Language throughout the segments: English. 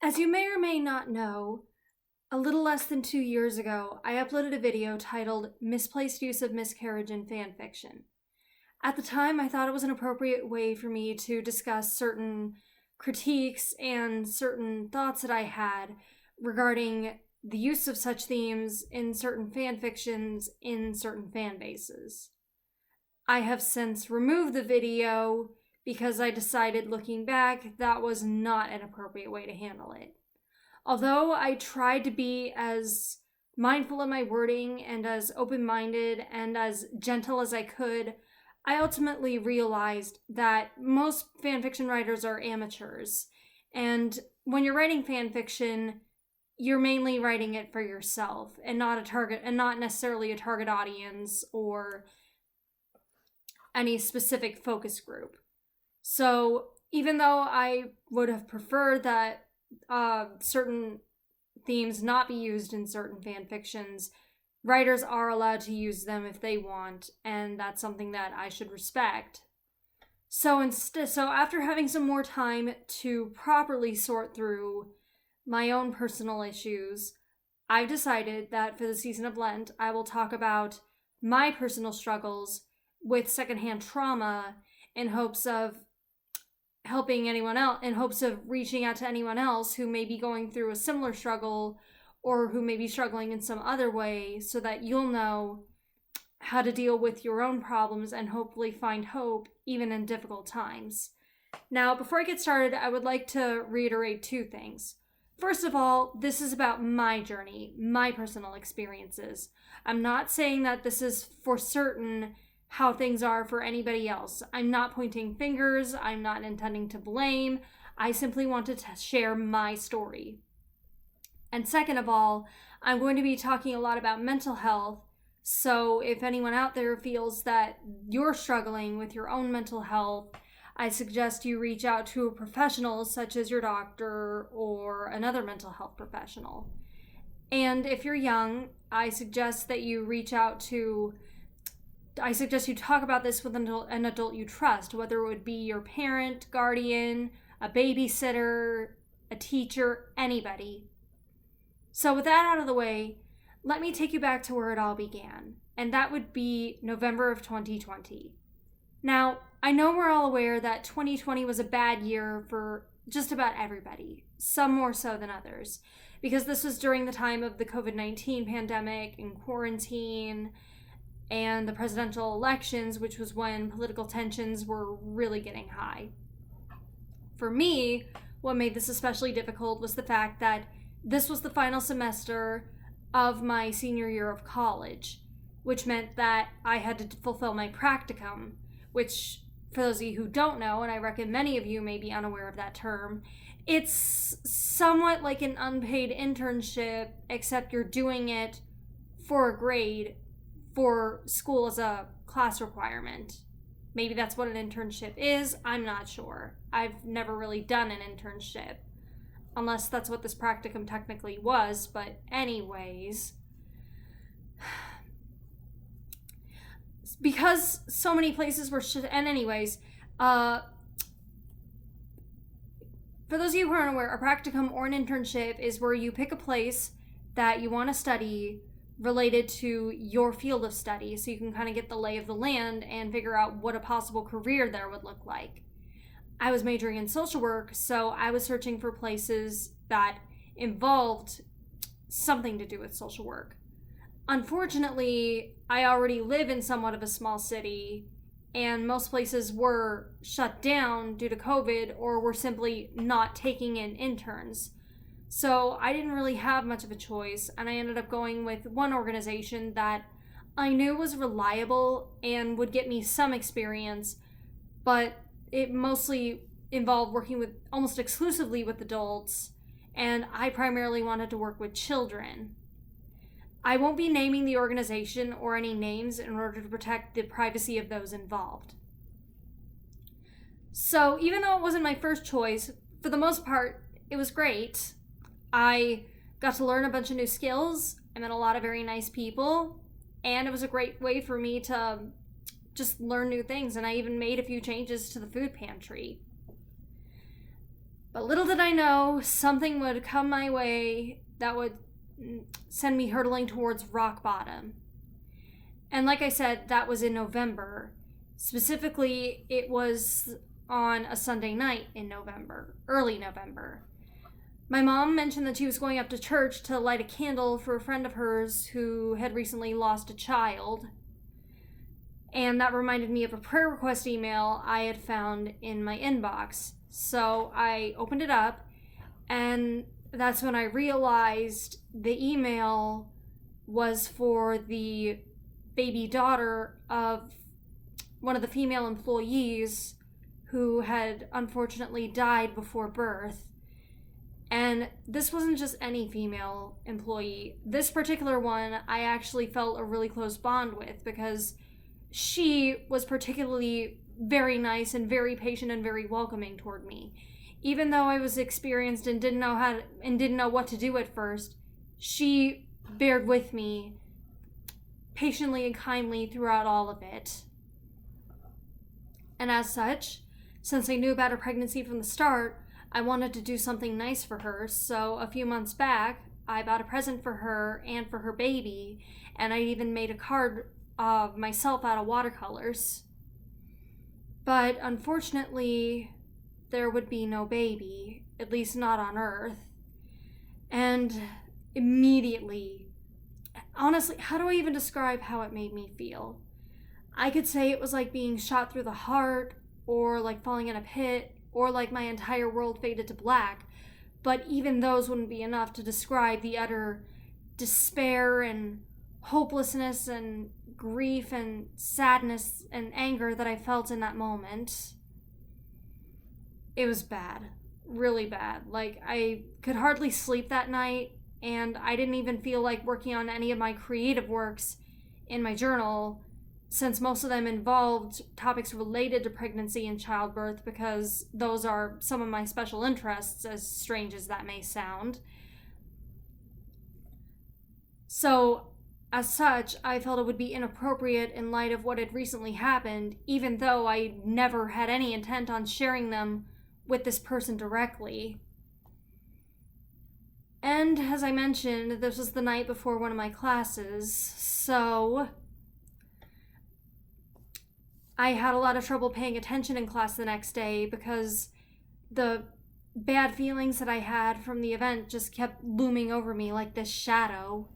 As you may or may not know, a little less than 2 years ago, I uploaded a video titled Misplaced Use of Miscarriage in Fanfiction. At the time, I thought it was an appropriate way for me to discuss certain critiques and certain thoughts that I had regarding the use of such themes in certain fanfictions in certain fan bases. I have since removed the video because I decided, looking back, that was not an appropriate way to handle it. Although I tried to be as mindful of my wording and as open-minded and as gentle as I could, I ultimately realized that most fanfiction writers are amateurs. And when you're writing fanfiction, you're mainly writing it for yourself and not necessarily a target audience or any specific focus group. So even though I would have preferred that certain themes not be used in certain fan fictions, writers are allowed to use them if they want, and that's something that I should respect. So after having some more time to properly sort through my own personal issues, I've decided that for the season of Lent, I will talk about my personal struggles with secondhand trauma in hopes of helping anyone else, in hopes of reaching out to anyone else who may be going through a similar struggle or who may be struggling in some other way, so that you'll know how to deal with your own problems and hopefully find hope even in difficult times. Now, before I get started, I would like to reiterate two things. First of all, this is about my journey, my personal experiences. I'm not saying that this is for certain how things are for anybody else. I'm not pointing fingers. I'm not intending to blame. I simply wanted to share my story. And second of all, I'm going to be talking a lot about mental health. So if anyone out there feels that you're struggling with your own mental health, I suggest you reach out to a professional such as your doctor or another mental health professional. And if you're young, I suggest you talk about this with an adult you trust, whether it would be your parent, guardian, a babysitter, a teacher, anybody. So with that out of the way, let me take you back to where it all began, and that would be November of 2020. Now, I know we're all aware that 2020 was a bad year for just about everybody, some more so than others, because this was during the time of the COVID-19 pandemic and quarantine and the presidential elections, which was when political tensions were really getting high. For me, what made this especially difficult was the fact that this was the final semester of my senior year of college, which meant that I had to fulfill my practicum, which, for those of you who don't know, and I reckon many of you may be unaware of that term, it's somewhat like an unpaid internship, except you're doing it for a grade for school as a class requirement. Maybe that's what an internship is. I'm not sure. I've never really done an internship, unless that's what this practicum technically was. But anyways, because so many places were for those of you who aren't aware, a practicum or an internship is where you pick a place that you want to study related to your field of study, so you can kind of get the lay of the land and figure out what a possible career there would look like. I was majoring in social work, so I was searching for places that involved something to do with social work. Unfortunately, I already live in somewhat of a small city, and most places were shut down due to COVID or were simply not taking in interns. So I didn't really have much of a choice, and I ended up going with one organization that I knew was reliable and would get me some experience, but it mostly involved working with almost exclusively with adults, and I primarily wanted to work with children. I won't be naming the organization or any names in order to protect the privacy of those involved. So even though it wasn't my first choice, for the most part, it was great. I got to learn a bunch of new skills. I met a lot of very nice people, and it was a great way for me to just learn new things, and I even made a few changes to the food pantry. But little did I know, something would come my way that would send me hurtling towards rock bottom. And like I said, that was in November. Specifically, it was on a Sunday night in November, early November. My mom mentioned that she was going up to church to light a candle for a friend of hers who had recently lost a child. And that reminded me of a prayer request email I had found in my inbox. So I opened it up, and that's when I realized the email was for the baby daughter of one of the female employees who had unfortunately died before birth. And this wasn't just any female employee. This particular one I actually felt a really close bond with because she was particularly very nice and very patient and very welcoming toward me. Even though I was experienced and didn't know what to do at first, she bared with me patiently and kindly throughout all of it. And as such, since I knew about her pregnancy from the start, I wanted to do something nice for her, so a few months back, I bought a present for her and for her baby, and I even made a card of myself out of watercolors. But unfortunately, there would be no baby, at least not on Earth. And immediately, honestly, how do I even describe how it made me feel? I could say it was like being shot through the heart, or like falling in a pit, or like my entire world faded to black, but even those wouldn't be enough to describe the utter despair and hopelessness and grief and sadness and anger that I felt in that moment. It was bad, really bad. Like, I could hardly sleep that night, and I didn't even feel like working on any of my creative works in my journal, since most of them involved topics related to pregnancy and childbirth, because those are some of my special interests, as strange as that may sound. So, as such, I felt it would be inappropriate in light of what had recently happened, even though I never had any intent on sharing them with this person directly. And, as I mentioned, this was the night before one of my classes, so I had a lot of trouble paying attention in class the next day because the bad feelings that I had from the event just kept looming over me like this shadow.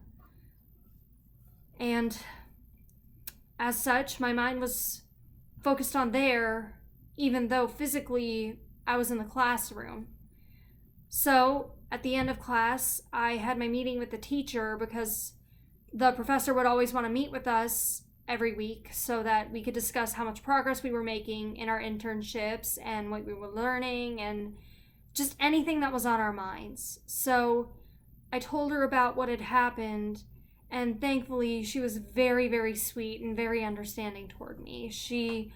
And as such, my mind was focused on there, even though physically I was in the classroom. So, at the end of class, I had my meeting with the teacher because the professor would always want to meet with us every week so that we could discuss how much progress we were making in our internships and what we were learning and just anything that was on our minds. So I told her about what had happened, and thankfully she was very, very sweet and very understanding toward me. She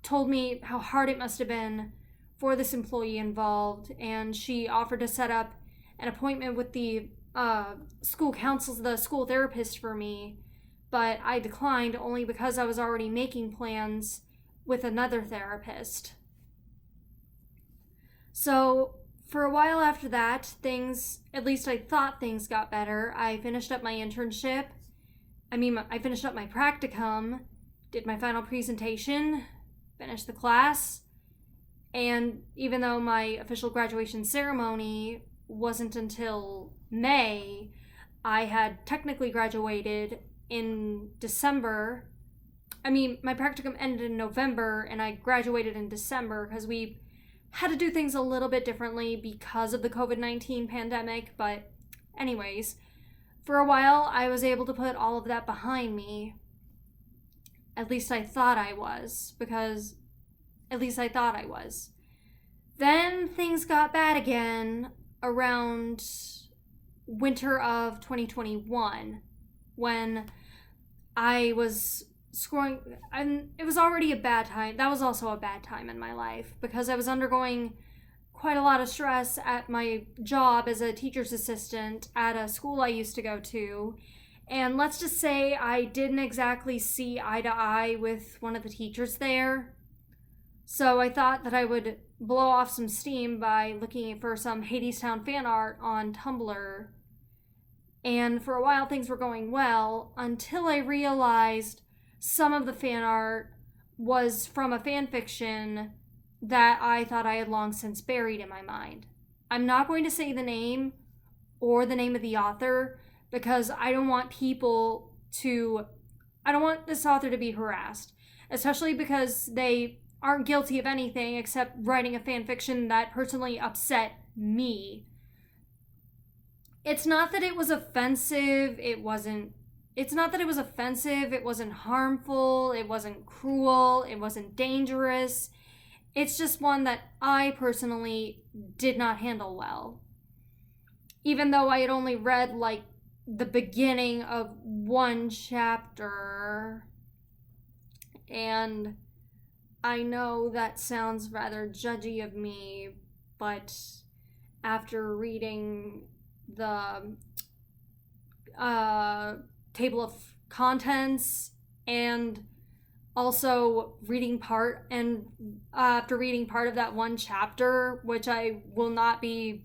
told me how hard it must have been for this employee involved, and she offered to set up an appointment with the school counselors, the school therapist for me, but I declined only because I was already making plans with another therapist. So for a while after that, things, at least I thought things got better. I finished up my internship. I finished up my practicum, did my final presentation, finished the class, and even though my official graduation ceremony wasn't until May, I had technically graduated in December. My practicum ended in November and I graduated in December because we had to do things a little bit differently because of the COVID-19 pandemic. But anyways, for a while I was able to put all of that behind me. At least I thought I was, Then things got bad again around winter of 2021 when I was scrolling, and it was already a bad time. That was also a bad time in my life because I was undergoing quite a lot of stress at my job as a teacher's assistant at a school I used to go to. And let's just say I didn't exactly see eye to eye with one of the teachers there. So I thought that I would blow off some steam by looking for some Hadestown fan art on Tumblr. And for a while things were going well until I realized some of the fan art was from a fan fiction that I thought I had long since buried in my mind. I'm not going to say the name or the name of the author because I don't want this author to be harassed, especially because they aren't guilty of anything except writing a fan fiction that personally upset me. It's not that it was offensive, it wasn't harmful, it wasn't cruel, it wasn't dangerous. It's just one that I personally did not handle well. Even though I had only read like the beginning of one chapter. And I know that sounds rather judgy of me, but after reading the table of contents and also after reading part of that one chapter, which I will not be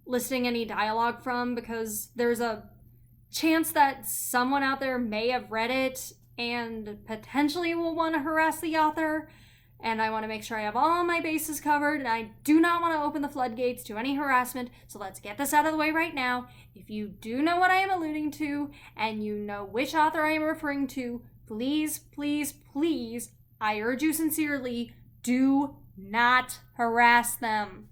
listing any dialogue from because there's a chance that someone out there may have read it and potentially will want to harass the author, and I want to make sure I have all my bases covered, and I do not want to open the floodgates to any harassment, so let's get this out of the way right now. If you do know what I am alluding to, and you know which author I am referring to, please, please, please, I urge you sincerely, do not harass them.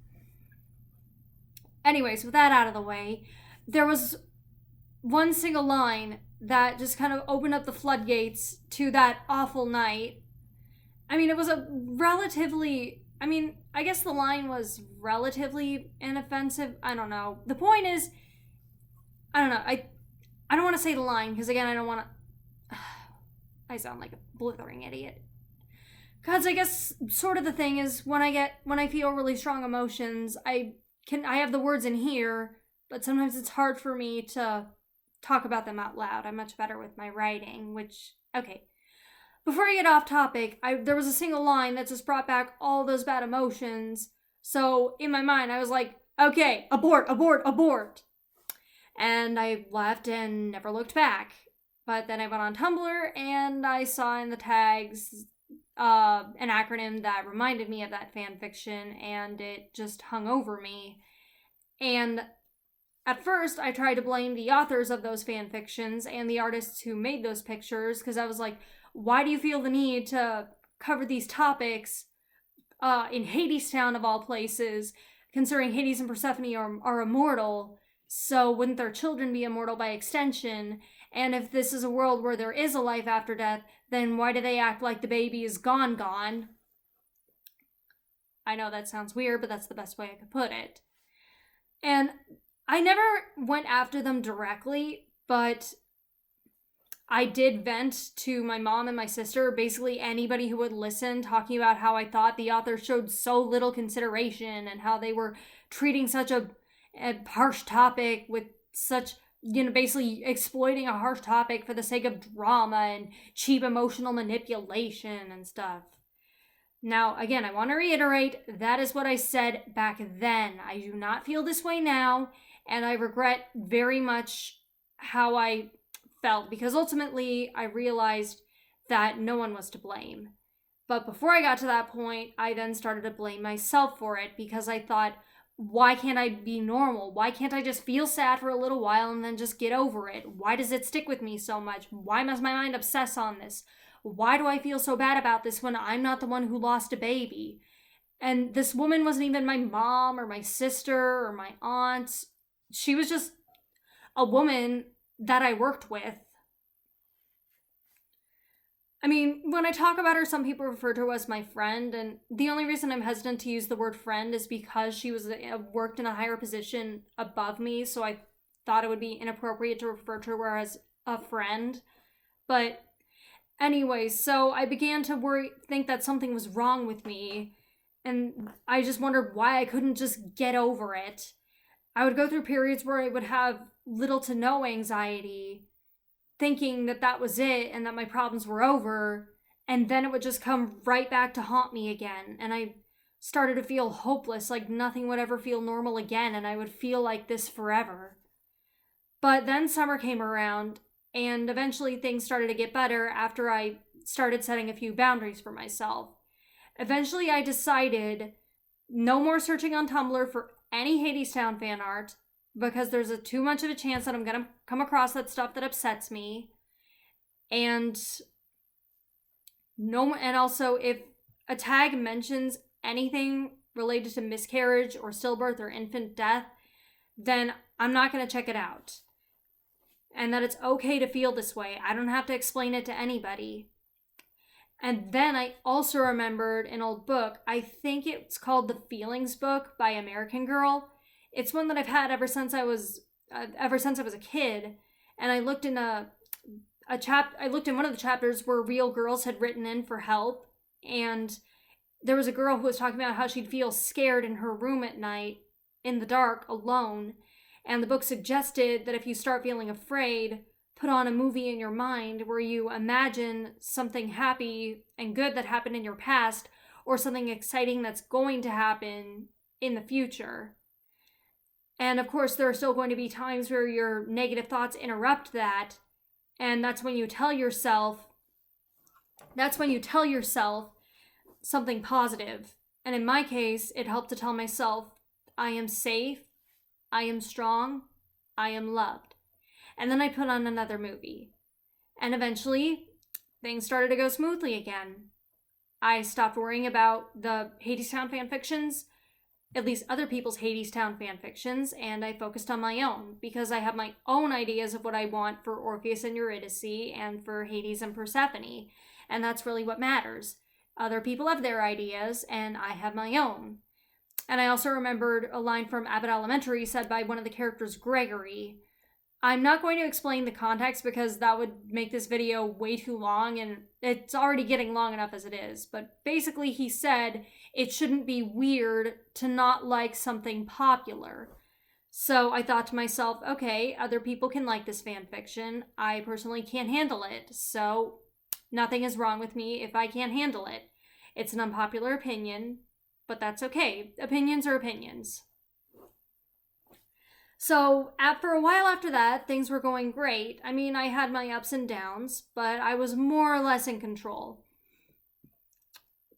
Anyways, with that out of the way, there was one single line that just kind of opened up the floodgates to that awful night. I mean, it was I guess the line was relatively inoffensive. I don't know. The point is, I don't know. I don't want to say the line because, again, I don't want to... I sound like a blithering idiot. Because I guess sort of the thing is when I feel really strong emotions, I have the words in here, but sometimes it's hard for me to talk about them out loud. I'm much better with my writing, which, okay. Before I get off topic, there was a single line that just brought back all those bad emotions. So in my mind, I was like, okay, abort, abort, abort. And I left and never looked back. But then I went on Tumblr and I saw in the tags an acronym that reminded me of that fan fiction, and it just hung over me. And at first, I tried to blame the authors of those fan fictions and the artists who made those pictures, because I was like, why do you feel the need to cover these topics in Hadestown of all places, considering Hades and Persephone are immortal, so wouldn't their children be immortal by extension? And if this is a world where there is a life after death, then why do they act like the baby is gone? I know that sounds weird, but that's the best way I could put it. And I never went after them directly, but I did vent to my mom and my sister, basically anybody who would listen, talking about how I thought the author showed so little consideration and how they were treating such a harsh topic with such, basically exploiting a harsh topic for the sake of drama and cheap emotional manipulation and stuff. Now, again, I want to reiterate, that is what I said back then. I do not feel this way now, and I regret very much how I felt, because ultimately I realized that no one was to blame. But before I got to that point, I then started to blame myself for it, because I thought, why can't I be normal? Why can't I just feel sad for a little while and then just get over it? Why does it stick with me so much? Why must my mind obsess on this? Why do I feel so bad about this when I'm not the one who lost a baby? And this woman wasn't even my mom or my sister or my aunt. She was just a woman that I worked with. I mean, when I talk about her, some people refer to her as my friend, and the only reason I'm hesitant to use the word friend is because she was worked in a higher position above me, so I thought it would be inappropriate to refer to her as a friend. But anyways, so I began to think that something was wrong with me, and I just wondered why I couldn't just get over it. I would go through periods where I would have little to no anxiety, thinking that that was it and that my problems were over, and then it would just come right back to haunt me again. And I started to feel hopeless, like nothing would ever feel normal again, and I would feel like this forever. But then summer came around, and eventually things started to get better after I started setting a few boundaries for myself. Eventually I decided no more searching on Tumblr for any Hadestown fan art, because there's too much of a chance that I'm going to come across that stuff that upsets me. And also, if a tag mentions anything related to miscarriage or stillbirth or infant death, then I'm not going to check it out. And that it's okay to feel this way. I don't have to explain it to anybody. And then I also remembered an old book. I think it's called The Feelings Book by American Girl. It's one that I've had ever since I was a kid. And I looked in one of the chapters where real girls had written in for help, and there was a girl who was talking about how she'd feel scared in her room at night in the dark alone, and the book suggested that if you start feeling afraid, put on a movie in your mind where you imagine something happy and good that happened in your past, or something exciting that's going to happen in the future. And of course, there are still going to be times where your negative thoughts interrupt that, and that's when you tell yourself something positive. And in my case, it helped to tell myself, I am safe, I am strong, I am loved. And then I put on another movie. And eventually, things started to go smoothly again. I stopped worrying about the Hadestown fanfictions, at least other people's Hadestown fanfictions, and I focused on my own, because I have my own ideas of what I want for Orpheus and Eurydice and for Hades and Persephone, and that's really what matters. Other people have their ideas, and I have my own. And I also remembered a line from Abbott Elementary said by one of the characters, Gregory. I'm not going to explain the context because that would make this video way too long, and it's already getting long enough as it is. But basically he said it shouldn't be weird to not like something popular. So I thought to myself, okay, other people can like this fan fiction. I personally can't handle it, so nothing is wrong with me if I can't handle it. It's an unpopular opinion, but that's okay. Opinions are opinions. So for a while after that, things were going great. I mean, I had my ups and downs, but I was more or less in control.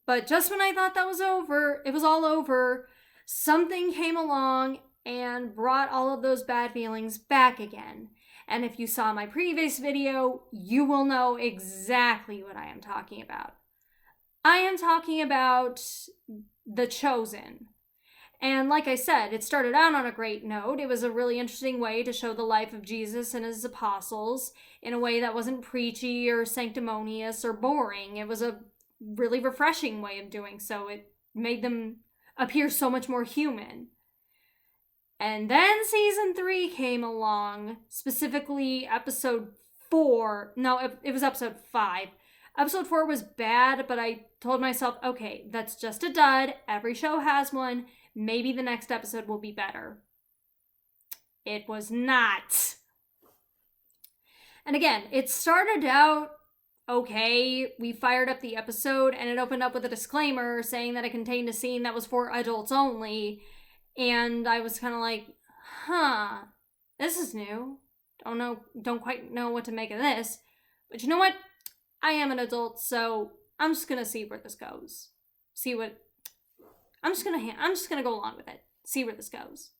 But just when I thought that was over, it was all over, something came along and brought all of those bad feelings back again. And if you saw my previous video, you will know exactly what I am talking about. I am talking about The Chosen. And like I said, it started out on a great note. It was a really interesting way to show the life of Jesus and his apostles in a way that wasn't preachy or sanctimonious or boring. It was a really refreshing way of doing so. It made them appear so much more human. And then season 3 came along, specifically episode 4. No, it was episode 5. Episode 4 was bad, but I told myself, okay, that's just a dud. Every show has one. Maybe the next episode will be better. It was not. And again, it started out okay. We fired up the episode and it opened up with a disclaimer saying that it contained a scene that was for adults only. And I was kind of like, this is new. Don't quite know what to make of this. But you know what? I am an adult, so I'm just gonna see where this goes. I'm just gonna go along with it. See where this goes.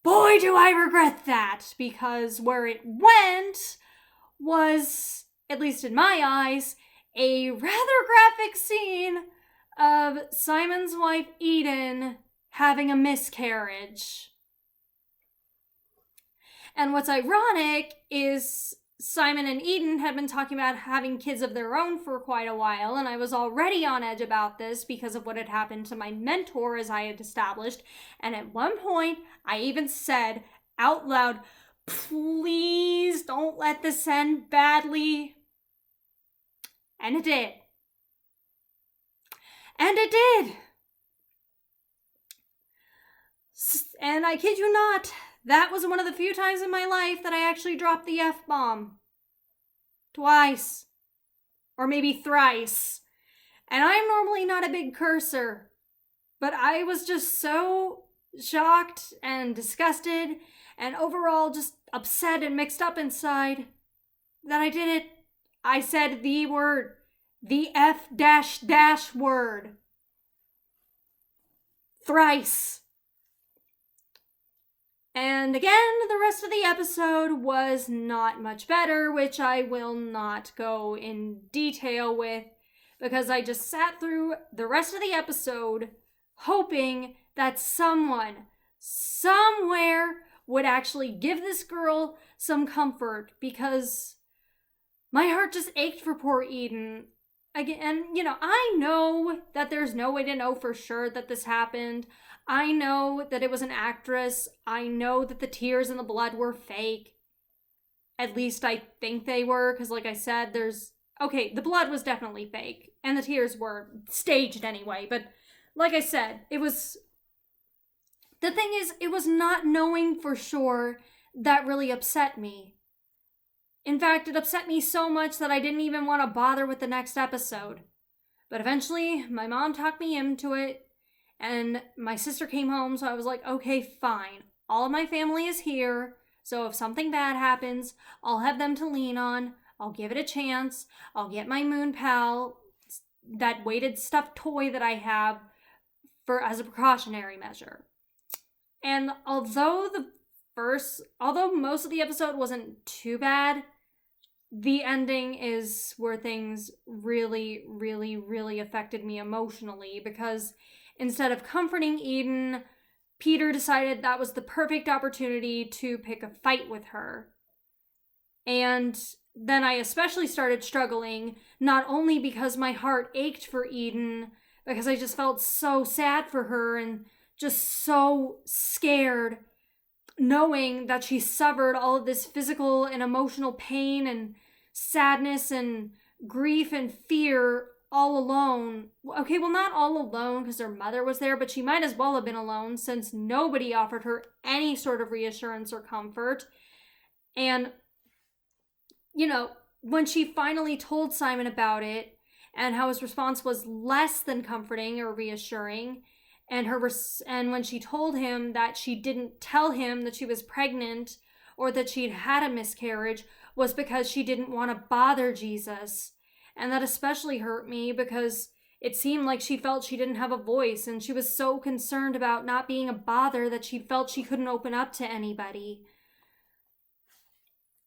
Boy, do I regret that, because where it went was, at least in my eyes, a rather graphic scene of Simon's wife Eden having a miscarriage. And what's ironic is Simon and Eden had been talking about having kids of their own for quite a while, and I was already on edge about this because of what had happened to my mentor, as I had established. And at one point, I even said out loud, please don't let this end badly. And it did. And it did. And I kid you not, that was one of the few times in my life that I actually dropped the F-bomb. Twice. or maybe thrice. And I'm normally not a big cursor, but I was just so shocked and disgusted and overall just upset and mixed up inside that I did it. I said the word, the F dash dash word. Thrice. And again, the rest of the episode was not much better, which I will not go in detail with, because I just sat through the rest of the episode hoping that someone, somewhere, would actually give this girl some comfort, because my heart just ached for poor Eden. Again, I know that there's no way to know for sure that this happened. I know that it was an actress. I know that the tears and the blood were fake. At least I think they were, because like I said, the blood was definitely fake, and the tears were staged anyway, but like I said, the thing is, it was not knowing for sure that really upset me. In fact, it upset me so much that I didn't even want to bother with the next episode. But eventually, my mom talked me into it, and my sister came home, so I was like, okay, fine. All of my family is here, so if something bad happens, I'll have them to lean on. I'll give it a chance. I'll get my Moon Pal, that weighted stuffed toy that I have, as a precautionary measure. And although most of the episode wasn't too bad, the ending is where things really, really, really affected me emotionally, because instead of comforting Eden, Peter decided that was the perfect opportunity to pick a fight with her. And then I especially started struggling, not only because my heart ached for Eden, because I just felt so sad for her and just so scared, knowing that she suffered all of this physical and emotional pain and sadness and grief and fear all alone. Okay, well, not all alone because her mother was there, but she might as well have been alone since nobody offered her any sort of reassurance or comfort. And, when she finally told Simon about it and how his response was less than comforting or reassuring, and when she told him that she didn't tell him that she was pregnant or that she'd had a miscarriage was because she didn't want to bother Jesus. And that especially hurt me because it seemed like she felt she didn't have a voice, and she was so concerned about not being a bother that she felt she couldn't open up to anybody.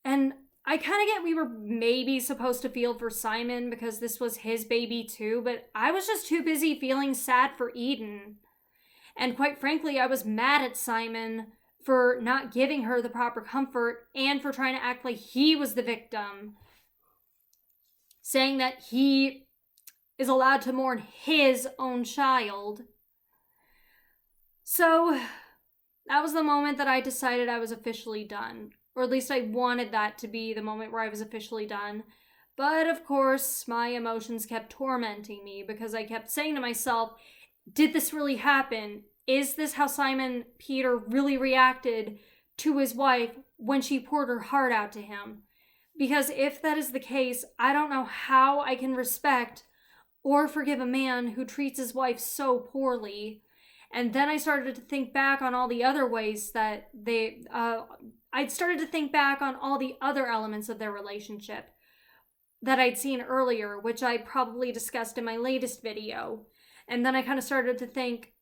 And I kind of get we were maybe supposed to feel for Simon because this was his baby too, but I was just too busy feeling sad for Eden. And quite frankly, I was mad at Simon for not giving her the proper comfort and for trying to act like he was the victim, saying that he is allowed to mourn his own child. So that was the moment that I decided I was officially done. Or at least I wanted that to be the moment where I was officially done. But of course, my emotions kept tormenting me because I kept saying to myself, did this really happen? Is this how Simon Peter really reacted to his wife when she poured her heart out to him? Because if that is the case, I don't know how I can respect or forgive a man who treats his wife so poorly. And then I started to think back on all the other ways that I'd started to think back on all the other elements of their relationship that I'd seen earlier, which I probably discussed in my latest video. And then I kind of started to think,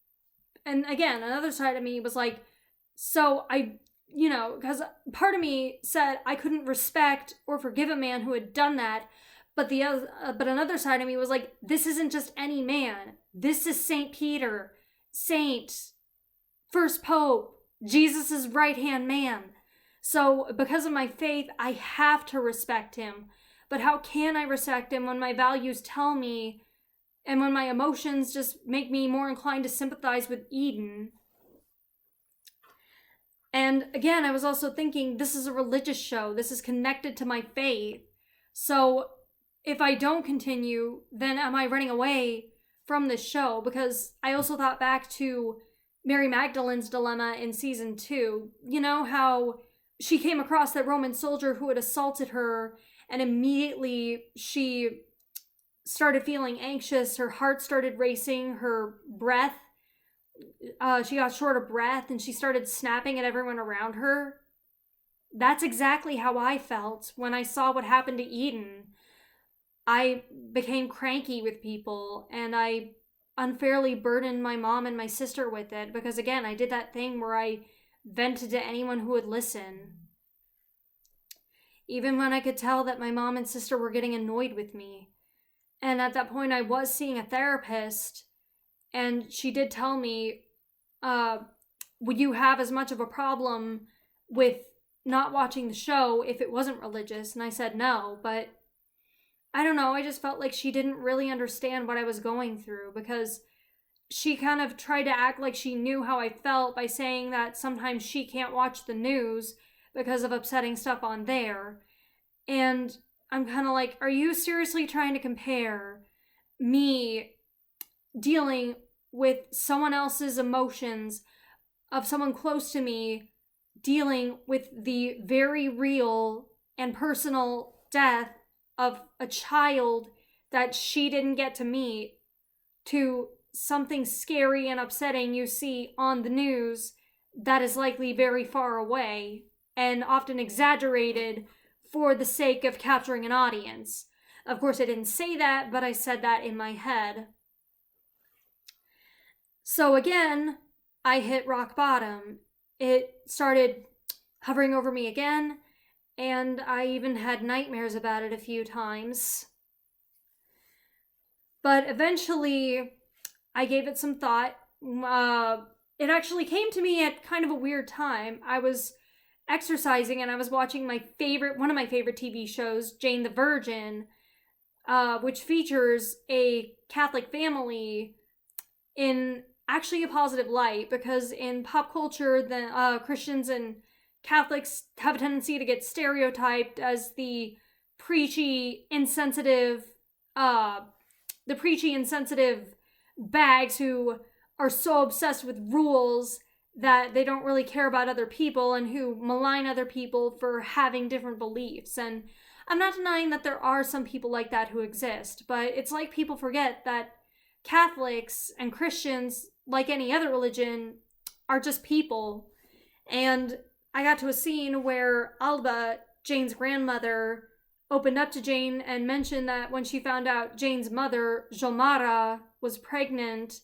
and again, another side of me was like, so because part of me said I couldn't respect or forgive a man who had done that, but another side of me was like, this isn't just any man. This is Saint Peter, Saint, First Pope, Jesus's right-hand man. So because of my faith, I have to respect him. But how can I respect him when my values tell me, and when my emotions just make me more inclined to sympathize with Eden? And again, I was also thinking, this is a religious show. This is connected to my faith. So if I don't continue, then am I running away from this show? Because I also thought back to Mary Magdalene's dilemma in season 2. You know how she came across that Roman soldier who had assaulted her, and immediately she started feeling anxious. Her heart started racing. Her breath, she got short of breath, and she started snapping at everyone around her. That's exactly how I felt when I saw what happened to Eden. I became cranky with people, and I unfairly burdened my mom and my sister with it because, again, I did that thing where I vented to anyone who would listen. Even when I could tell that my mom and sister were getting annoyed with me. And at that point, I was seeing a therapist, and she did tell me, would you have as much of a problem with not watching the show if it wasn't religious? And I said no, but I don't know, I just felt like she didn't really understand what I was going through, because she kind of tried to act like she knew how I felt by saying that sometimes she can't watch the news because of upsetting stuff on there. And I'm kind of like, are you seriously trying to compare me dealing with someone else's emotions of someone close to me dealing with the very real and personal death of a child that she didn't get to meet, to something scary and upsetting you see on the news that is likely very far away and often exaggerated for the sake of capturing an audience? Of course, I didn't say that, but I said that in my head. So again, I hit rock bottom. It started hovering over me again, and I even had nightmares about it a few times. But eventually, I gave it some thought. It actually came to me at kind of a weird time. I was exercising and I was watching one of my favorite TV shows, Jane the Virgin, which features a Catholic family in actually a positive light, because in pop culture, the Christians and Catholics have a tendency to get stereotyped as the preachy, insensitive bags who are so obsessed with rules that they don't really care about other people and who malign other people for having different beliefs. And I'm not denying that there are some people like that who exist, but it's like people forget that Catholics and Christians, like any other religion, are just people. And I got to a scene where Alba, Jane's grandmother, opened up to Jane and mentioned that when she found out Jane's mother, Jomara, was pregnant,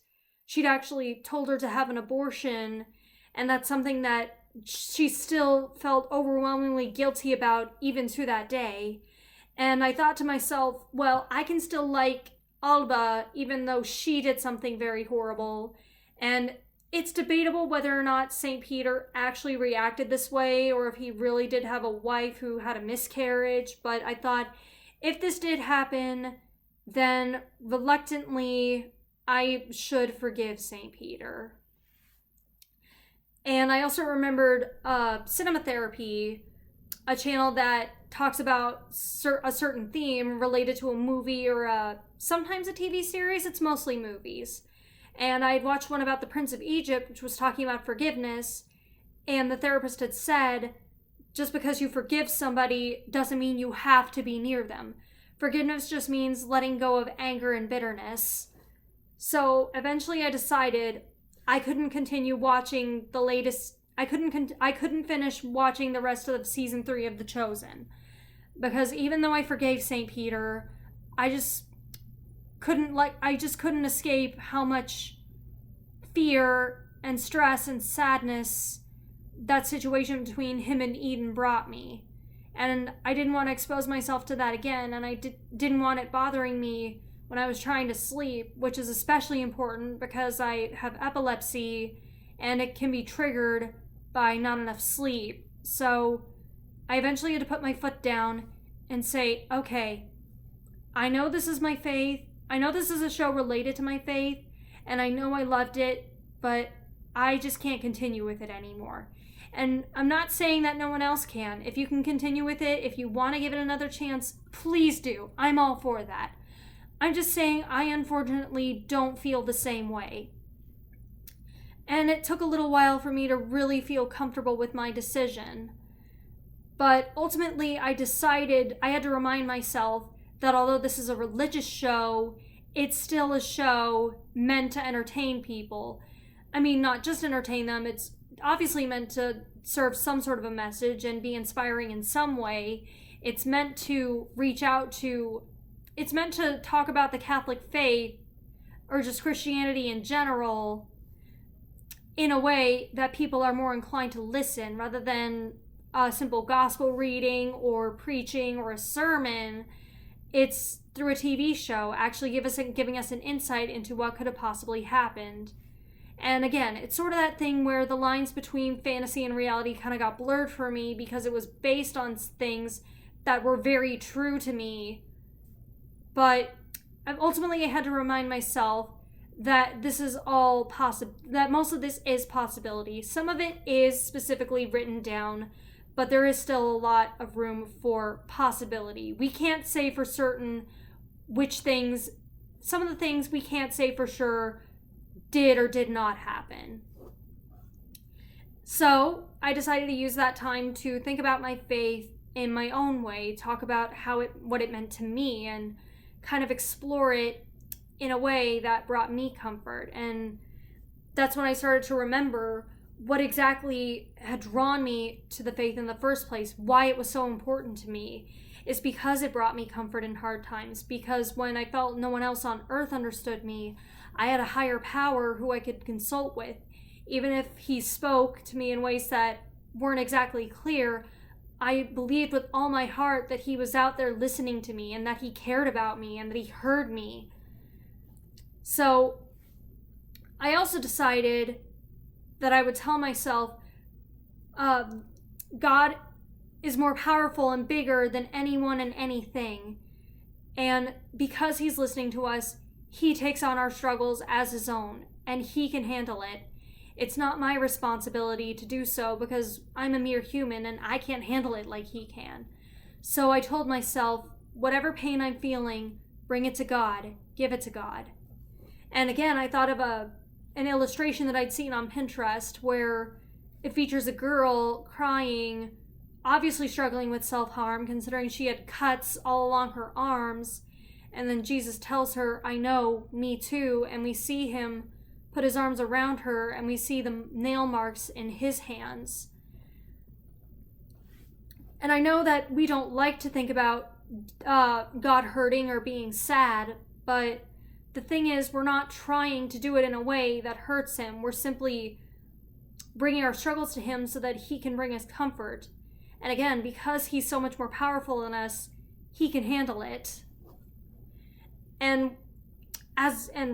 she'd actually told her to have an abortion, and that's something that she still felt overwhelmingly guilty about even to that day. And I thought to myself, well, I can still like Alba even though she did something very horrible. And it's debatable whether or not St. Peter actually reacted this way, or if he really did have a wife who had a miscarriage. But I thought, if this did happen, then reluctantly I should forgive St. Peter. And I also remembered Cinema Therapy, a channel that talks about a certain theme related to a movie or sometimes a TV series. It's mostly movies. And I had watched one about the Prince of Egypt, which was talking about forgiveness, and the therapist had said, just because you forgive somebody doesn't mean you have to be near them. Forgiveness just means letting go of anger and bitterness. So eventually I decided I couldn't continue watching the latest. I couldn't finish watching the rest of season 3 of The Chosen, because even though I forgave St. Peter, I just couldn't escape how much fear and stress and sadness that situation between him and Eden brought me. And I didn't want to expose myself to that again, and I didn't want it bothering me when I was trying to sleep, which is especially important because I have epilepsy and it can be triggered by not enough sleep. So I eventually had to put my foot down and say, okay, I know this is my faith. I know this is a show related to my faith, and I know I loved it, but I just can't continue with it anymore. And I'm not saying that no one else can. If you can continue with it, if you want to give it another chance, please do. I'm all for that. I'm just saying I unfortunately don't feel the same way. And it took a little while for me to really feel comfortable with my decision. But ultimately I decided I had to remind myself that although this is a religious show, it's still a show meant to entertain people. I mean, not just entertain them, it's obviously meant to serve some sort of a message and be inspiring in some way. It's meant to it's meant to talk about the Catholic faith or just Christianity in general in a way that people are more inclined to listen rather than a simple gospel reading or preaching or a sermon. It's through a TV show actually giving us an insight into what could have possibly happened. And again, it's sort of that thing where the lines between fantasy and reality kind of got blurred for me because it was based on things that were very true to me. But ultimately I had to remind myself that this is all possible, that most of this is possibility. Some of it is specifically written down, but there is still a lot of room for possibility. We can't say for certain some of the things we can't say for sure did or did not happen. So I decided to use that time to think about my faith in my own way, talk about what it meant to me, and kind of explore it in a way that brought me comfort. And that's when I started to remember what exactly had drawn me to the faith in the first place, why it was so important to me. Is because it brought me comfort in hard times, because when I felt no one else on earth understood me, I had a higher power who I could consult with. Even if he spoke to me in ways that weren't exactly clear, I believed with all my heart that he was out there listening to me and that he cared about me and that he heard me. So I also decided that I would tell myself, God is more powerful and bigger than anyone and anything. And because he's listening to us, he takes on our struggles as his own, and he can handle it. It's not my responsibility to do so because I'm a mere human and I can't handle it like he can. So I told myself, whatever pain I'm feeling, bring it to God, give it to God. And again, I thought of an illustration that I'd seen on Pinterest where it features a girl crying, obviously struggling with self-harm, considering she had cuts all along her arms. And then Jesus tells her, I know, me too. And we see him put his arms around her and we see the nail marks in his hands. And I know that we don't like to think about God hurting or being sad, but the thing is, we're not trying to do it in a way that hurts him. We're simply bringing our struggles to him so that he can bring us comfort. And again, because he's so much more powerful than us, he can handle it. And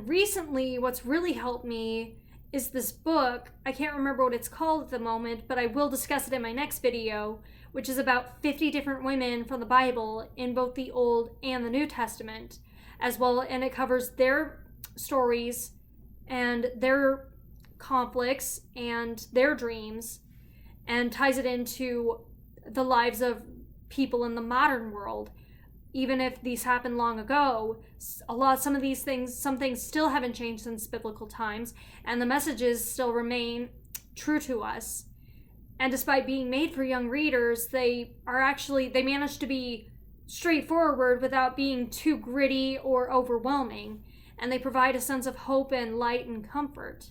recently, what's really helped me is this book. I can't remember what it's called at the moment, but I will discuss it in my next video, which is about 50 different women from the Bible in both the Old and the New Testament, as well, and it covers their stories and their conflicts and their dreams, and ties it into the lives of people in the modern world. Even if these happened long ago, some things still haven't changed since biblical times, and the messages still remain true to us. And despite being made for young readers, they manage to be straightforward without being too gritty or overwhelming, and they provide a sense of hope and light and comfort.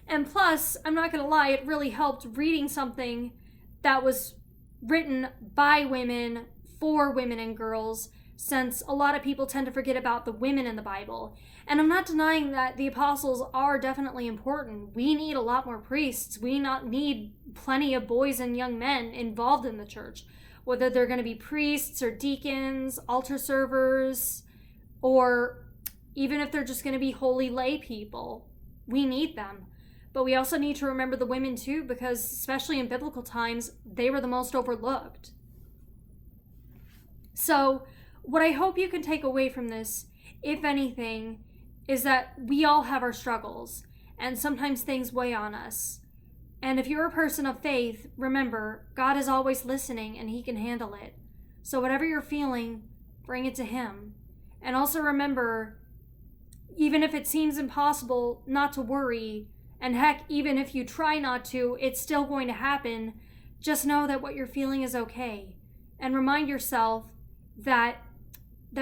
And plus, I'm not gonna lie, it really helped reading something that was written by women for women and girls, since a lot of people tend to forget about the women in the Bible. And I'm not denying that the apostles are definitely important. We need a lot more priests. We need plenty of boys and young men involved in the church, whether they're going to be priests or deacons, altar servers, or even if they're just going to be holy lay people. We need them. But we also need to remember the women too, because especially in biblical times, they were the most overlooked. So what I hope you can take away from this, if anything, is that we all have our struggles, and sometimes things weigh on us. And if you're a person of faith, remember, God is always listening and he can handle it. So whatever you're feeling, bring it to him. And also remember, even if it seems impossible, not to worry. And heck, even if you try not to, it's still going to happen. Just know that what you're feeling is okay. And remind yourself, that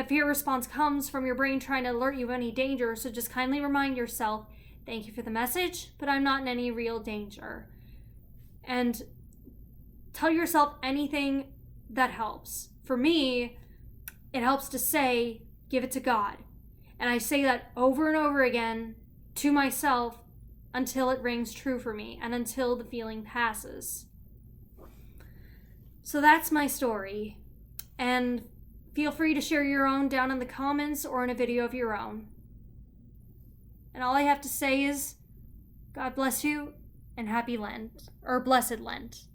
fear response comes from your brain trying to alert you of any danger. So just kindly remind yourself, thank you for the message, but I'm not in any real danger. And tell yourself anything that helps. For me, it helps to say, give it to God. And I say that over and over again to myself until it rings true for me and until the feeling passes. So that's my story. And feel free to share your own down in the comments or in a video of your own. And all I have to say is, God bless you and happy Lent, or blessed Lent.